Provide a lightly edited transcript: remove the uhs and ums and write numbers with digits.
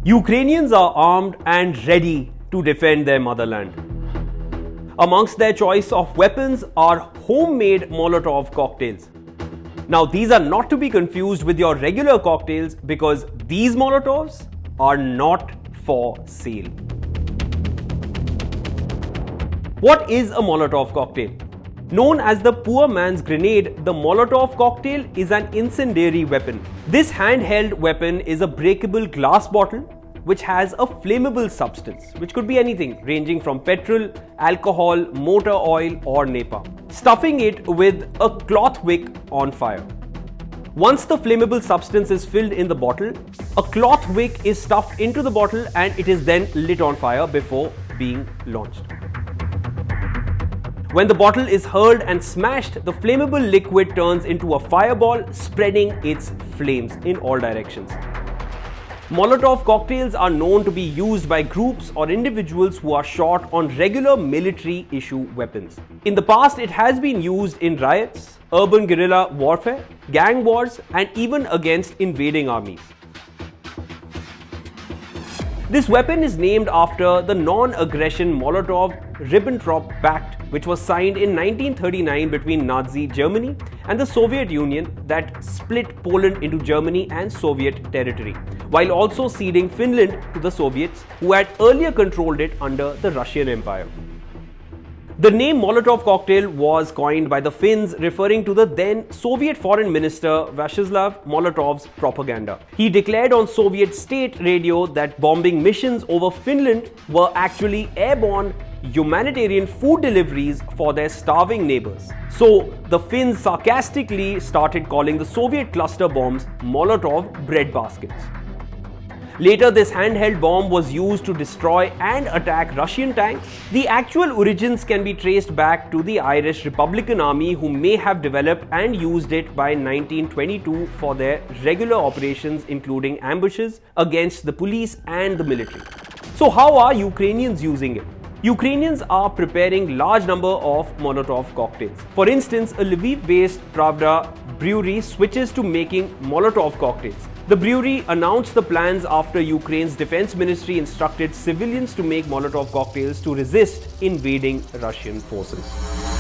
Ukrainians are armed and ready to defend their motherland. Amongst their choice of weapons are homemade Molotov cocktails. Now, these are not to be confused with your regular cocktails because these Molotovs are not for sale. What is a Molotov cocktail? Known as the poor man's grenade, the Molotov cocktail is an incendiary weapon. This handheld weapon is a breakable glass bottle which has a flammable substance, which could be anything ranging from petrol, alcohol, motor oil or napalm. Stuffing it with a cloth wick on fire. Once the flammable substance is filled in the bottle, a cloth wick is stuffed into the bottle and it is then lit on fire before being launched. When the bottle is hurled and smashed, the flammable liquid turns into a fireball, spreading its flames in all directions. Molotov cocktails are known to be used by groups or individuals who are short on regular military issue weapons. In the past, it has been used in riots, urban guerrilla warfare, gang wars, and even against invading armies. This weapon is named after the Non-Aggression Molotov-Ribbentrop Pact, which was signed in 1939 between Nazi Germany and the Soviet Union that split Poland into Germany and Soviet territory, while also ceding Finland to the Soviets, who had earlier controlled it under the Russian Empire. The name Molotov cocktail was coined by the Finns, referring to the then Soviet Foreign Minister Vyacheslav Molotov's propaganda. He declared on Soviet state radio that bombing missions over Finland were actually airborne humanitarian food deliveries for their starving neighbors. So the Finns sarcastically started calling the Soviet cluster bombs Molotov breadbaskets. Later, this handheld bomb was used to destroy and attack Russian tanks. The actual origins can be traced back to the Irish Republican Army, who may have developed and used it by 1922 for their regular operations, including ambushes against the police and the military. So how are Ukrainians using it? Ukrainians are preparing large number of Molotov cocktails. For instance, a Lviv-based Pravda brewery switches to making Molotov cocktails. The brewery announced the plans after Ukraine's defense ministry instructed civilians to make Molotov cocktails to resist invading Russian forces.